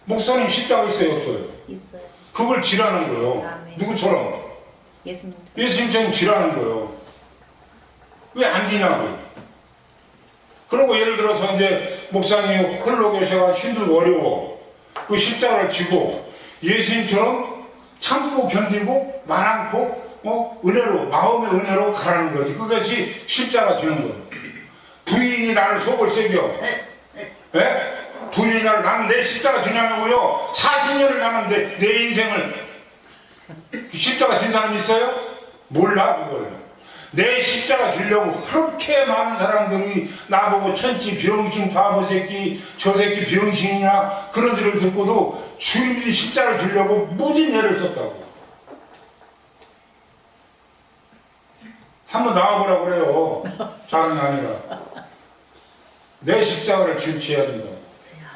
목사님 십자가 있어요 없어요? 있어요. 그걸 지라는 거예요. 아멘. 누구처럼? 예수님. 예수님처럼 지라는 거예요. 왜 안 지냐고? 그리고 예를 들어서 이제 목사님이 홀로 계셔가 힘들고 어려워. 그 십자가를 지고 예수님처럼 참고 견디고 말 않고 은혜로 마음의 은혜로 가라는 거지. 그것이 십자가 지는 거예요. 부인이 나를 속을 새겨. 예? 부인이 나는 내 십자가 지냐고요. 40년을 나는 내 인생을 십자가 진 사람이 있어요? 몰라 그걸. 내 십자가 지려고 그렇게 많은 사람들이 나보고 천지 병신 바보 새끼 저 새끼 병신이냐 그런 소리를 듣고도 주님이 십자가를 지려고 무진 애를 썼다고. 한번 나와보라고 그래요. 자랑이 아니라 내 십자가를 지어야 된다고.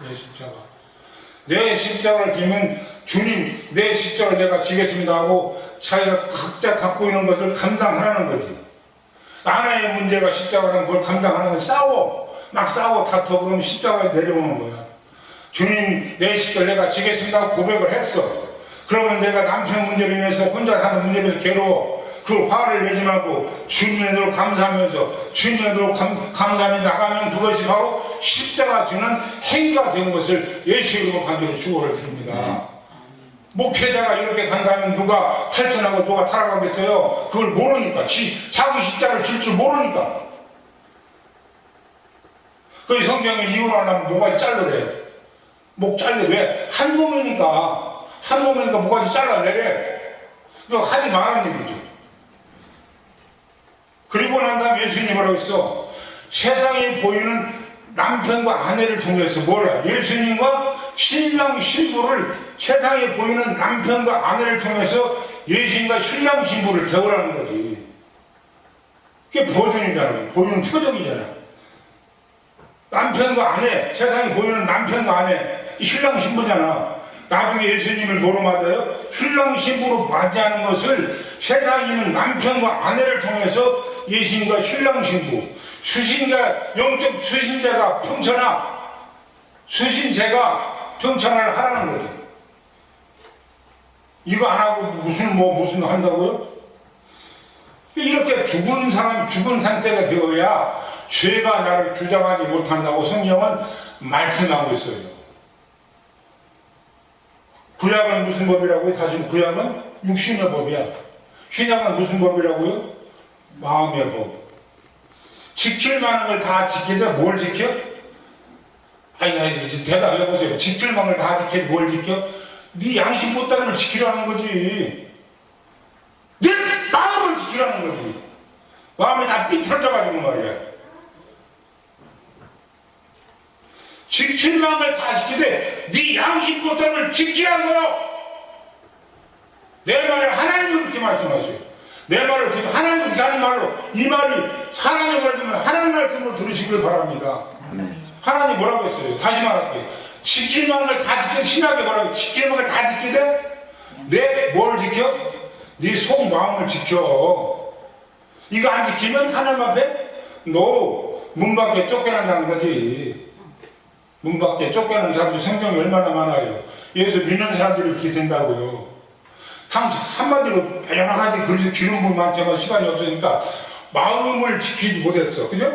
내 십자가. 내 십자가를 지면 주님 내 십자가를 내가 지겠습니다 하고 자기가 각자 갖고 있는 것을 감당하라는 거지. 하나의 문제가 십자가는 그걸 감당하는 거지. 막 싸워 다퉈. 그러면 십자가에 내려오는 거야. 주님 내 십자가 내가 지겠습니다 하고 고백을 했어. 그러면 내가 남편 문제로 인해서 혼자 사는 문제로 인해서 괴로워. 그 화를 내지 말고 주님의 대로 감사하면서 주님의 대로 감사하며 나가면 그것이 바로 십자가 지는 행위가 되는 것을 예수 이름으로 간절히 축원을 드립니다. 목회자가 이렇게 간다면 누가 탈천하고 누가 타락하겠어요? 그걸 모르니까. 자기 십자가를 질 줄 모르니까. 그 성경에 이혼하려면 모가지 잘라래. 목 잘래. 왜? 한 몸이니까 모가지 잘라내래. 이거 하지 말라는 얘기죠. 그리고 난 다음에 예수님이 뭐라고 했어? 세상에 보이는 남편과 아내를 통해서 뭐라? 예수님과 신랑 신부를 세상에 보이는 남편과 아내를 통해서 예수님과 신랑 신부를 배우라는 거지. 그게 보존이잖아. 보이는 표적이잖아. 남편과 아내, 세상에 보이는 남편과 아내, 신랑 신부잖아. 나중에 예수님을 뭐로 맞아요? 신랑 신부로 맞이하는 것을 세상에 있는 남편과 아내를 통해서 예수님과 신랑 신부, 수신자, 영적 수신자가 수신제가 평천을 하라는 거죠. 이거 안 하고 무슨 한다고요? 이렇게 죽은 상태가 되어야 죄가 나를 주장하지 못한다고 성경은 말씀하고 있어요. 구약은 무슨 법이라고요? 사실 구약은 육신의 법이야. 신약은 무슨 법이라고요? 마음의 법. 지킬 만한 걸 다 지키는데 뭘 지켜? 아니, 대답해보세요. 지킬 만한 걸 다 지키는데 뭘 지켜? 네 양심 보따리를 지키라는 거지. 내 마음을 지키라는 거지. 마음이 다 삐뚤어져가지고 말이야. 지킬 만한 걸 다 지키되 네 양심 보따리를 지키라는 거야. 내 말을 하나님도 그렇게 말씀하세요. 내 말을 지금 하나님 그렇게 하는 말로 이 말이 하나님의 말씀을 하나님 말씀으로 들으시길 바랍니다. 하나님 뭐라고 했어요? 다시 말할게요. 지킬 만한 걸 다 지켜. 신학에 뭐라고 지킬 만한 걸 다 지키되 내 뭘 지켜? 네 속마음을 지켜. 이거 안 지키면 하나님 앞에 너 문 밖에 쫓겨난다는 거지. 문 밖에 쫓겨나는 사람들 성경이 얼마나 많아요. 예수 믿는 사람들이 이렇게 된다고요. 한마디로 여러 가지 그래서 기름 부음 많지만 시간이 없으니까 마음을 지키지 못했어. 그죠?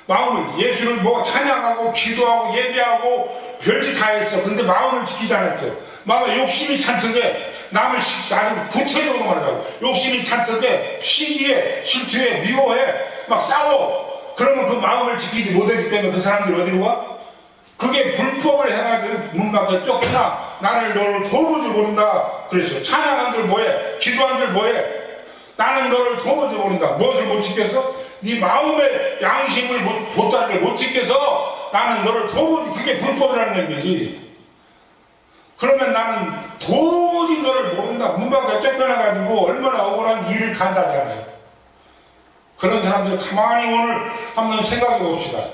마음을 예수를 뭐 찬양하고 기도하고 예배하고 별짓 다 했어. 근데 마음을 지키지 않았어. 마음에 욕심이 잔뜩해. 남을 아주 구체적으로 말하자고 욕심이 잔뜩해. 시기해, 실투해, 미워해, 막 싸워. 그러면 그 마음을 지키지 못했기 때문에 그 사람들이 어디로 와? 그게 불법을 해가지고 문 밖에 쫓겨나. 나를 너를 도무지 모른다. 그랬어요. 찬양한들 뭐해? 기도한들 뭐해? 나는 너를 도무지 모른다. 무엇을 못 지켜서? 네 마음의 양심을 보따리를 못 지켜서 나는 너를 도무지, 그게 불법이라는 얘기지. 그러면 나는 도무지 너를 모른다. 문 밖에 쫓겨나가지고 얼마나 억울한 일을 간다잖아요. 그런 사람들 가만히 오늘 한번 생각해 봅시다.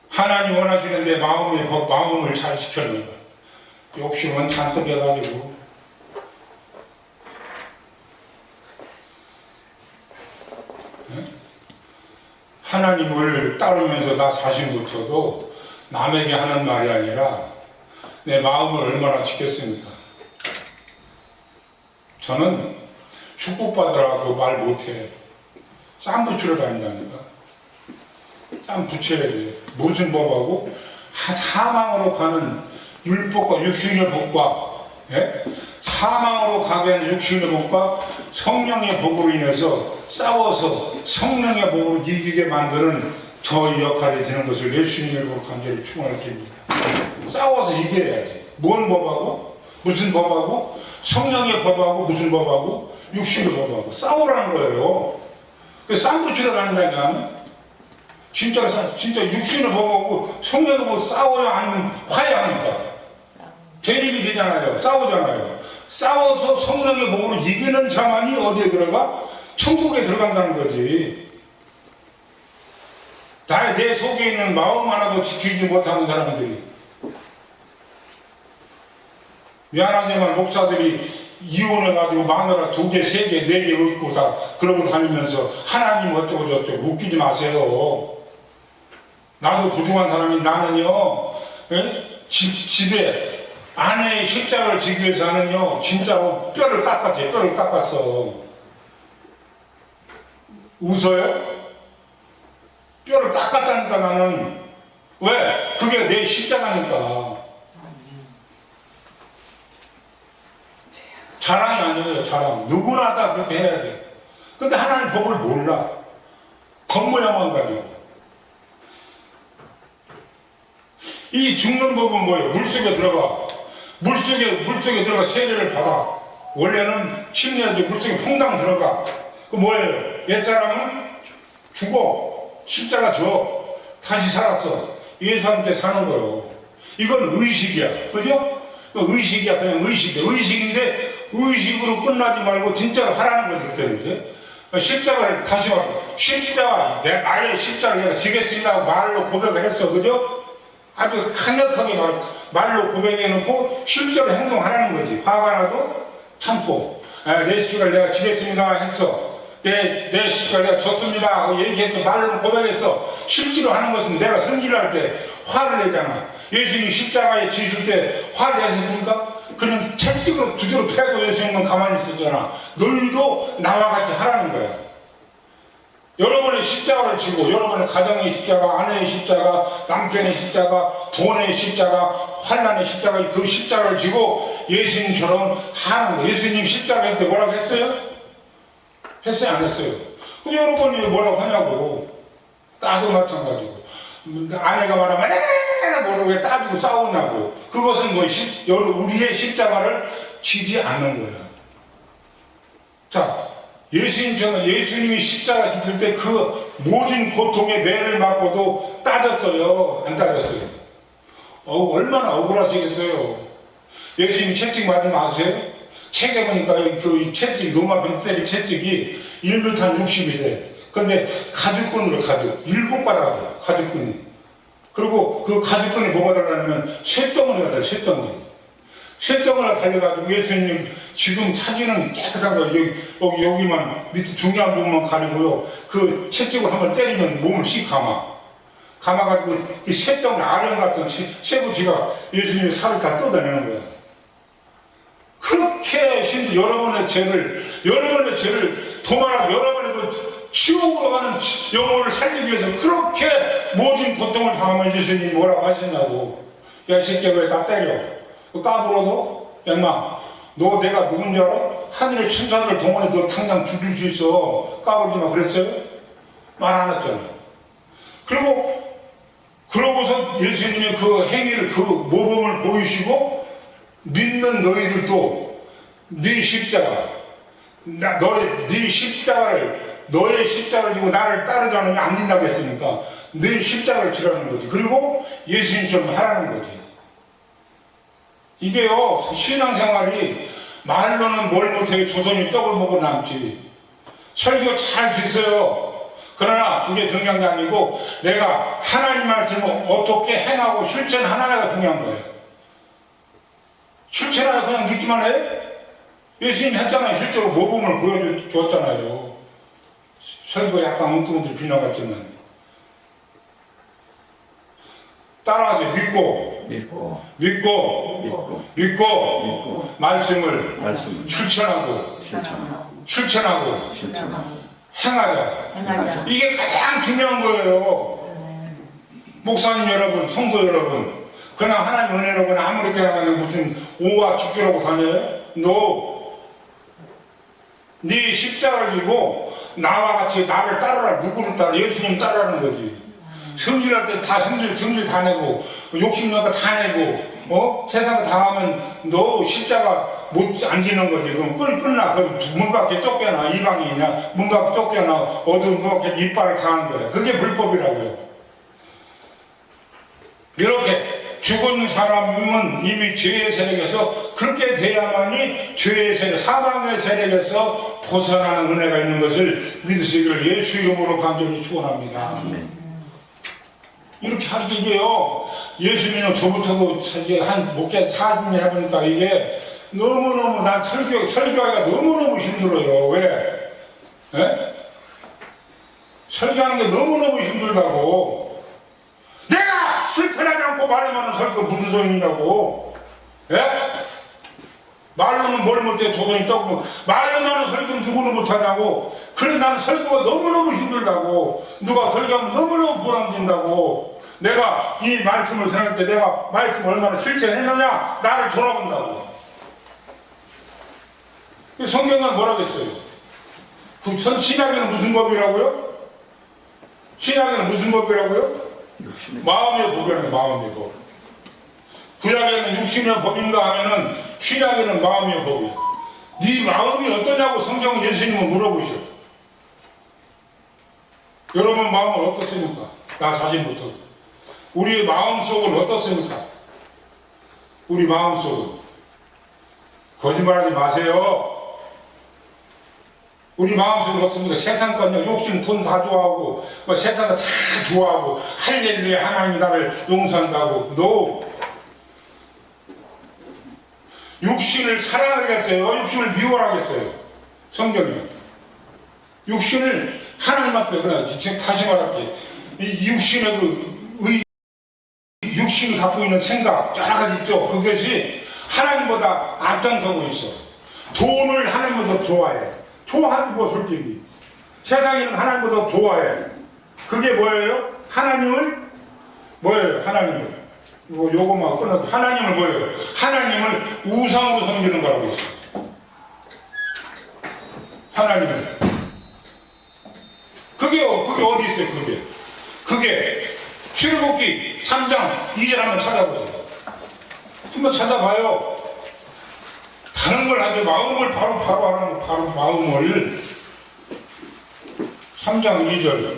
하나님 원하시는데 마음을 잘 지켜놓는 거. 욕심은 잔뜩 해가지고. 네? 하나님을 따르면서 나 자신부터도 남에게 하는 말이 아니라 내 마음을 얼마나 지켰습니까? 저는 축복받으라고 말 못해. 쌈부치러 다닌다니까. 딱 붙여야 돼. 무슨 법하고? 사망으로 가는 율법과 육신의 법과, 예? 사망으로 가게 하는 육신의 법과 성령의 법으로 인해서 싸워서 성령의 법으로 이기게 만드는 저의 역할이 되는 것을 예수님의 이름으로 간절히 축원을 드립니다. 싸워서 이겨야지. 뭔 법하고? 무슨 법하고? 성령의 법하고 무슨 법하고? 육신의 법하고 싸우라는 거예요. 그 쌍붙이러 다닌다니까. 진짜 육신의 법하고 성령의 법하고 싸워야 하는 화해합니까? 대립이 되잖아요. 싸우잖아요. 싸워서 성령의 법으로 이기는 자만이 어디에 들어가? 천국에 들어간다는 거지. 내 속에 있는 마음 하나도 지키지 못하는 사람들이, 미안하지만 목사들이 이혼해가지고 마누라 2개, 3개, 4개 얻고 다 그러고 다니면서 하나님 어쩌고 저쩌고 웃기지 마세요. 나도 부둥한 사람이 나는요, 집에 아내의 십자가를 지기 위해서는요, 진짜로 뼈를 깎았어요. 뼈를 깎았어. 웃어요? 뼈를 깎았다니까 나는. 왜? 그게 내 십자가니까. 자랑이 아니에요, 자랑. 누구나 다 그렇게 해야 돼. 근데 하나님 법을 몰라. 겉모양만 가지고. 이 죽는 법은 뭐예요? 물속에 들어가. 물속에 들어가 세례를 받아. 원래는 침례하지 물속에 퐁당 들어가. 그 뭐예요? 옛사람은 죽어. 십자가 져. 다시 살았어. 예수한테 사는 거예요. 이건 의식이야. 그죠? 의식이야. 그냥 의식이야. 의식인데 의식으로 끝나지 말고 진짜로 하라는 거지. 그때 이제. 십자가를 다시 말해. 십자가, 나의 십자가를 내가 지겠습니다 하고 말로 고백을 했어. 그죠? 아주 강력하게 말로 고백해놓고 실제로 행동하라는 거지. 화가 나도 참고. 내 십자가를 내가 지겠습니다 했어. 내 십자가를 내가 졌습니다 하고 얘기했어. 말로 고백했어. 실제로 하는 것은 내가 승리를 할 때 화를 내잖아. 예수님이 십자가에 지실 때 화를 내셨습니까? 그냥 채찍으로 두드려 패고 예수님은 가만히 있었잖아. 너희도 나와 같이 하라는 거야. 여러분의 십자가를 지고 여러분의 가정의 십자가, 아내의 십자가, 남편의 십자가, 돈의 십자가, 환난의 십자가, 그 십자가를 지고 예수님처럼 하는 거예요. 예수님 십자가 할 때 뭐라고 했어요? 했어요? 안 했어요? 근데 여러분이 뭐라고 하냐고. 나도 마찬가지고. 아내가 말하면 뭐라고 왜 따지고 싸우냐고. 그것은 뭐 우리의 십자가를 지지 않는 거예요. 자, 예수님이 십자가 지킬 때 그 모진 고통의 매를 맞고도 따졌어요? 안 따졌어요? 얼마나 억울하시겠어요? 예수님 채찍 맞으면 아세요? 책에 보니까 그 채찍, 로마 병때리 채찍이 1m 60이래. 근데 가죽끈으로 7가닥이야, 가죽끈이. 그리고 그 가죽끈이 뭐가 달라냐면 쇳덩어리가 달라, 쇳덩어리. 쇳덩어리가 달려가지고 예수님 지금 사진은 깨끗한 거예요. 여기만 밑에 중요한 부분만 가리고요. 그 채찍을 한번 때리면 몸을 씩 감아가지고 이 쇳덩어리 아령 같은 쇠붙이가 예수님의 살을 다 뜯어내는 거예요. 그렇게 여러분의 죄를 도말하고 여러분의 그 지옥으로 가는 영혼을 살리기 위해서 그렇게 모진 고통을 당하면 예수님이 뭐라고 하시냐고. 야, 이 새끼야, 왜 다 때려? 까불어도? 야, 인마, 너 내가 누군지 알아? 하늘의 천사들 동원해 너 당장 죽일 수 있어. 까불지 마. 그랬어요? 말 안 했잖아요. 그러고서 예수님의 그 행위를, 그 모범을 보이시고, 믿는 너희들도 네 십자가, 너의 십자가를 지고 나를 따르지 않으면 안 믿는다고 했으니까 네 십자가를 지라는 거지. 그리고 예수님처럼 하라는 거지. 이게요, 신앙생활이 말로는 뭘 못해요. 조선이 떡을 먹고 남지. 설교 잘 수 있어요. 그러나 그게 중요한 게 아니고 내가 하나님 말씀을 어떻게 행하고 실천하느냐가 중요한 거예요. 실천하고 그냥 믿기만 해요? 예수님이 했잖아요. 실제로 모범을 보여줬잖아요. 설교 약간 엉뚱엉뚱 빗나갔지만. 따라하세요. 믿고 말씀을 실천하고 행하자. 이게 가장 중요한 거예요. 목사님 여러분, 성도 여러분, 그냥 하나님 은혜로 그냥 아무렇게나 하면 무슨 오와 직주라고 다녀요? 네 십자가를 지고 나와 같이 나를 따르라. 누구를 따라? 예수님 따르라는 거지. 성질할 때 다 성질 다 내고 욕심나가 다 내고 세상 다 하면 너 십자가 못 안 지는 거지. 그럼 끝나. 그럼 문 밖에 쫓겨나. 이방인이냐 문 밖에 쫓겨나. 어두운 문 밖에 이빨을 가는 거야. 그게 불법이라고요. 이렇게 죽은 사람은 이미 죄의 세력에서 그렇게 돼야만이 죄의 세력, 사망의 세력에서 벗어나는 은혜가 있는 것을 믿으시기를 예수 이름으로 간절히 축원합니다. 이렇게 하기게요. 예수님은 저부터도 한 목회 40년 해보니까 이게 너무너무 난 설교하기가 너무너무 힘들어요. 왜? 에? 설교하는 게 너무너무 힘들다고. 내가 실천하지 않고 말로만 설교 무슨 소용이냐고. 예? 말로는 뭘 못해 조건이 떠고 말로만 설교는 누구는 못하냐고. 그래 나는 설교가 너무너무 힘들다고. 누가 설교하면 너무너무 부담된다고. 내가 이 말씀을 생각할 때 내가 말씀을 얼마나 실천했느냐 나를 돌아본다고. 성경은 뭐라고 했어요? 그 신약에는 무슨 법이라고요? 신약에는 무슨 법이라고요? 마음의 법이라는 마음의 법. 구약에는 육신의 법인가 하면은 신약에는 마음의 법이에요. 네 마음이 어떠냐고 성경은 예수님은 물어보셔. 여러분 마음은 어떻습니까? 나 자신부터. 우리의 마음속은 어떻습니까? 우리 마음속은. 거짓말하지 마세요. 우리 마음속은 어떻습니까? 세상 건요, 욕심, 돈 다 좋아하고, 세상 거 다 좋아하고, 할렐루야, 하나님이 나를 용서한다고. No. 육신을 사랑하겠어요? 육신을 미워하겠어요? 성경이. 육신을 하나님 앞에, 그래, 지금 다시 말할게. 이 육신의 육신이 갖고 있는 생각, 여러 가지 있죠? 그것이 하나님보다 앞장서고 있어. 돈을 하나님보다 좋아해. 좋아하지 뭐 솔직히. 세상에는 하나님보다 좋아해. 그게 뭐예요? 하나님을 뭐예요? 하나님을 요거만 끊어도 하나님을 뭐예요? 하나님을 우상으로 섬기는 거라고 했어요. 하나님을. 그게 어디 있어요? 그게 출애굽기 3장 2절 한번 찾아보세요. 한번 찾아봐요. 다른 걸 하죠. 마음을 바로 하는 바로 마음을 3장 2절.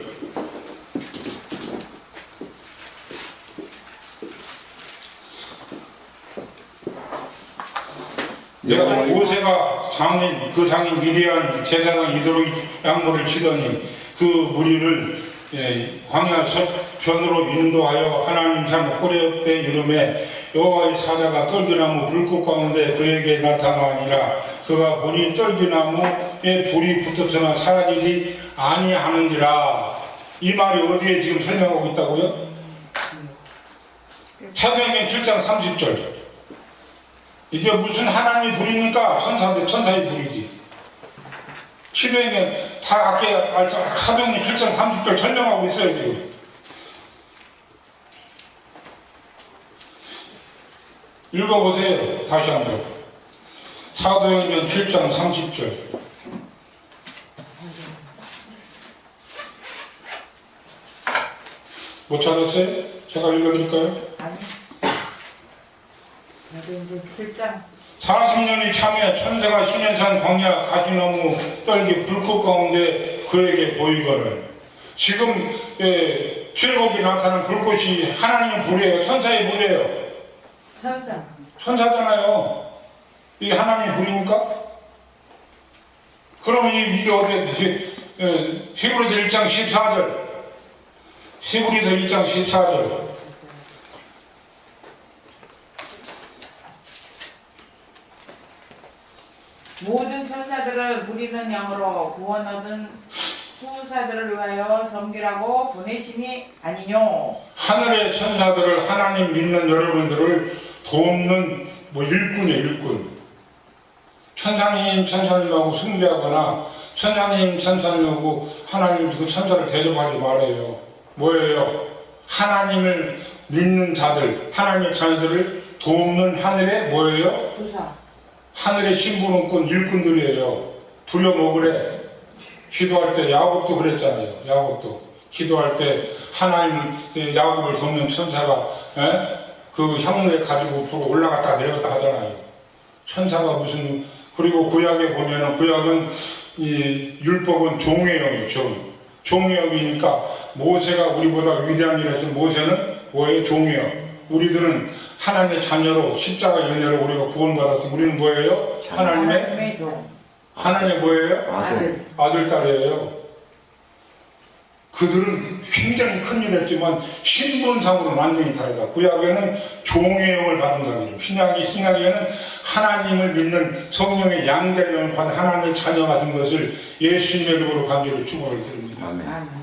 내가 모세가 장인 미디안 제사장 이도록 양모를 치더니 그 무리를 광야 서편으로 인도하여 하나님 산 호렙에 이름에 여호와의 사자가 떨기나무 불꽃 가운데 그에게 나타나니라. 그가 보니 떨기나무에 불이 붙었으나 사라지지 아니하는지라. 이 말이 어디에 지금 설명하고 있다고요? 사도행전 7장 30절. 이게 무슨 하나님의 불입니까? 천사의 불이지. 시도행전 다 아까 사도행전 7장 30절 설명하고 있어요 지금. 읽어보세요. 다시 한번. 사도행전 7장 30절. 못 찾았어요? 제가 읽어드릴까요? 아니. 사도행전 7장. 40년이 참에 천사가 시내산 광야 가지나무 떨기 불꽃 가운데 그에게 보이거늘. 지금 출애굽이 나타난 불꽃이 하나님의 불이에요? 천사의 불이에요? 천사. 천사잖아요. 이게 하나님의 불입니까? 그러면 이게 어디 히브리서 1장 14절. 히브리서 1장 14절. 모든 천사들을 부리는 영으로 구원 얻은 후사들을 위하여 섬기라고 보내심이 아니뇨. 하늘의 천사들을 하나님 믿는 여러분들을 돕는 일꾼이에요, 일꾼. 천사님하고 숭배하거나 천사님하고 하나님 그 천사를 대접하지 말아요. 뭐예요? 하나님을 믿는 자들, 하나님의 자녀들을 돕는 하늘의 뭐예요? 부사. 하늘의 신분권 일꾼들이에요. 부려먹으래. 기도할 때 야곱도 그랬잖아요. 야곱도 기도할 때 하나님 야곱을 돕는 천사가 그 향로에 가지고 불어 올라갔다 내려갔다 하잖아요. 천사가 무슨 그리고 구약에 보면은 구약은 이 율법은 종의 영이죠. 종의 영이니까 모세가 우리보다 위대한 일을 했던 모세는 뭐예요? 종의 영. 우리들은 하나님의 자녀로 십자가 연애로 우리가 구원받았던 우리는 뭐예요? 하나님의 종. 하나님의 뭐예요? 아들. 아들, 딸이에요. 그들은 굉장히 큰 일을 했지만 신분상으로 완전히 다르다. 구약에는 종의 영을 받은 사람이에요. 신약에는 하나님을 믿는 성령의 양자의 영을 받은 하나님의 자녀가 된 것을 예수님의 이름으로 간절히 축원을 드립니다. 아멘.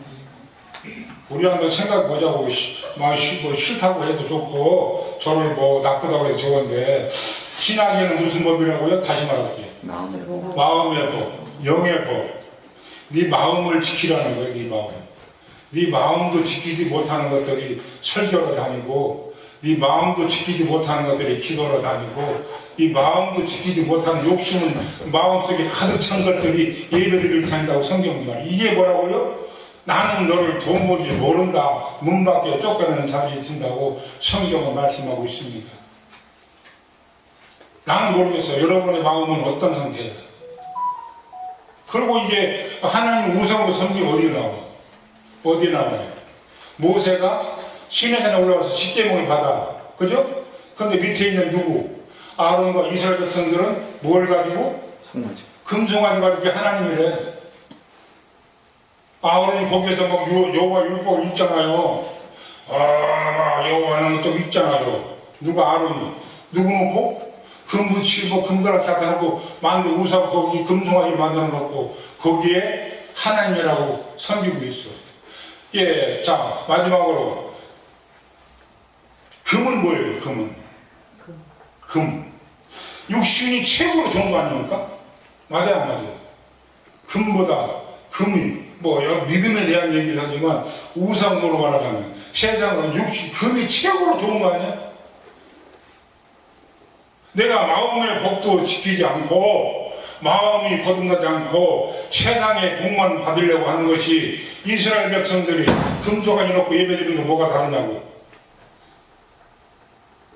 우리 한번 생각해보자고. 뭐 싫다고 해도 좋고 저를 뭐 나쁘다고 해도 좋은데 신약에는 무슨 법이라고요? 다시 말할게요. 마음의 법, 영의 법. 네 마음을 지키라는 거예요. 네 마음. 네 마음도 지키지 못하는 것들이 설교로 다니고, 네 마음도 지키지 못하는 것들이 기도로 다니고, 네 마음도 지키지 못하는 욕심은 마음속에 가득 찬 것들이 예배드리고 다닌다고 성경이 말이에요. 이게 뭐라고요? 나는 너를 도무지 모른다. 문 밖에 쫓겨나는 자리에 든다고 성경은 말씀하고 있습니다. 나는 모르겠어요. 여러분의 마음은 어떤 상태예요? 그리고 이게 하나님 우상으로 섬기면 어디 나와? 어디 나와요? 모세가 시내산에 올라가서 십계명을 받아. 그죠? 근데 밑에 있는 누구? 아론과 이스라엘 백성들은 뭘 가지고? 성화지. 금송아지 가지고 하나님이래. 아론이 거기에서 막 여호와 율법을 읽잖아요. 여호와는 또 읽잖아요. 누가 아론이? 누구 놓고? 금부 치고 금가락 잡아놓고 만든 우상 거기 금송아지 만들어 놓고 거기에 하나님이라고 섬기고 있어. 예, 자 마지막으로 금은 뭐예요? 금. 육신이 최고로 좋은 거 아닙니까? 맞아요, 안 맞아요? 금보다 금이 뭐 믿음에 대한 얘기를 하지만 우상으로 말하자면 세상은 금이 최고로 좋은 거 아니야? 내가 마음의 법도 지키지 않고 마음이 거듭나지 않고 세상의 복만 받으려고 하는 것이 이스라엘 백성들이 금송아지 놓고 예배드리는 거 뭐가 다르냐고.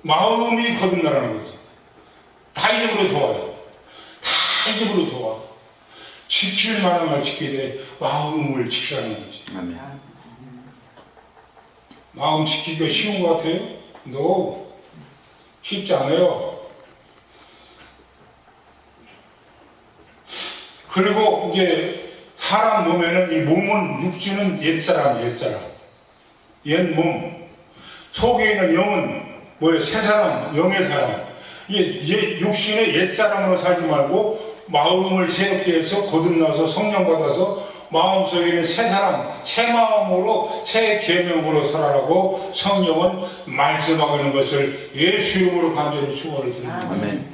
마음이 거듭나라는 거지. 다 잊어버려 좋아요. 다 잊어버려 좋아. 지킬 만한 걸 지키되 마음을 지키라는 거지. 아멘. 마음 지키기가 쉬운 것 같아요? No. 쉽지 않아요. 그리고 이게 사람 몸에는 이 몸은 육신은 옛사람. 옛몸. 속에 있는 영은 뭐예요? 새사람, 영의 사람. 이게 육신의 옛사람으로 살지 말고 마음을 새롭게 해서 거듭나서 성령 받아서 마음속에 있는 새사람, 새 마음으로 새 계명으로 살아라고 성령은 말씀하고 있는 것을 예수 이름으로 간절히 축원을 드립니다. 아멘.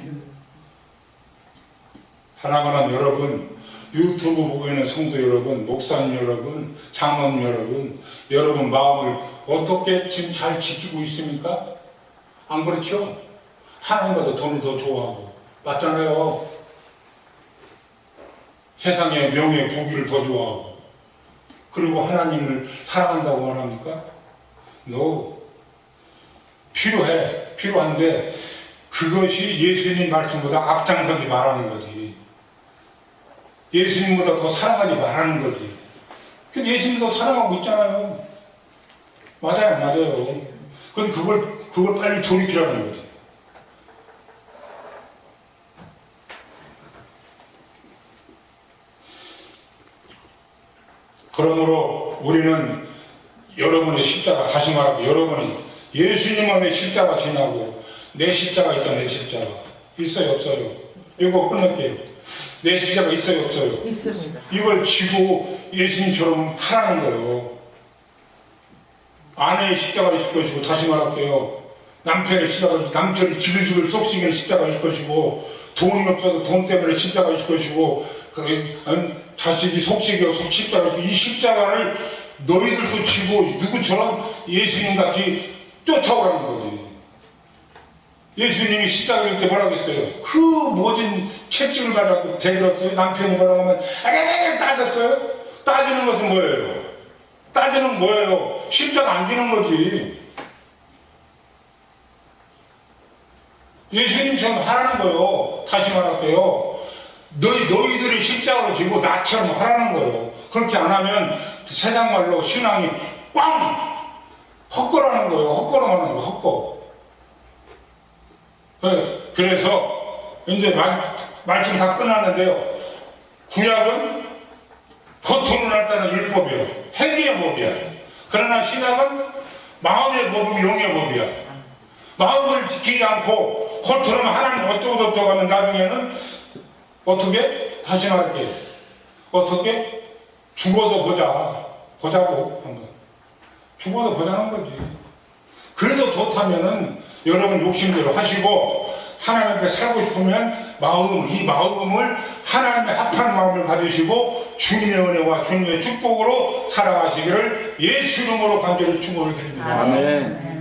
사랑하는 여러분, 유튜브 보고 있는 성도 여러분, 목사님 여러분, 장로님 여러분, 여러분 마음을 어떻게 지금 잘 지키고 있습니까? 안 그렇죠? 하나님보다 돈을 더 좋아하고 맞잖아요. 세상의 명예, 부귀를 더 좋아하고 그리고 하나님을 사랑한다고 말합니까? No. 필요한데 그것이 예수님 말씀보다 앞장서지 말라는 거지. 예수님보다 더 사랑하지 말라는 거지. 근데 예수님도 사랑하고 있잖아요. 맞아요. 근데 그걸 빨리 돌이키라는 거지. 그러므로 우리는 여러분의 십자가, 다시 말하고 여러분이 예수님 안에 십자가 지나고 내 십자가 있다. 내 십자가 있어요 없어요? 이거 끊을게요. 내 십자가 있어요 없어요? 있습니다. 이걸 지고 예수님처럼 하라는 거예요. 아내의 십자가 있을 것이고, 다시 말할게요. 남편의 십자가, 남편이 지글지글 쏙쓰기는 십자가 있을 것이고, 돈이 없어서 돈 때문에 십자가 있을 것이고, 자식이 속시기하고 십자가 있을 것이고, 이 십자가를 너희들도 지고 누구처럼 예수님 같이 쫓아오라는 거지. 예수님이 십자가일 때 뭐라고 했어요? 그 모든 채찍을 가지고 대들었어요. 남편이 뭐라고 하면 따졌어요? 따지는 것은 뭐예요? 따지는 뭐예요? 십자가 안 지는 거지. 예수님처럼 하라는 거예요. 다시 말할게요. 너희들이 십자가를 지고 나처럼 하라는 거예요. 그렇게 안 하면 세상 말로 신앙이 꽝! 헛거라는 거예요. 헛거라는 거예요. 헛거. 네, 그래서 이제 말씀 다 끝났는데요. 구약은 겉으로 나타나는 율법이에요. 행위의 법이야. 그러나 신약은 마음의 법이고 영의 법이야. 마음을 지키지 않고 겉으로는 하나님 어쩌고저쩌고 하면 나중에는 어떻게? 다시 말할게요. 어떻게? 죽어서 보자고 한번. 죽어서 보자는 거지. 그래도 좋다면은 여러분 욕심대로 하시고 하나님 앞에 살고 싶으면 이 마음을 하나님의 합한 마음을 가지시고 주님의 은혜와 주님의 축복으로 살아가시기를 예수 이름으로 간절히 축복을 드립니다. 아멘.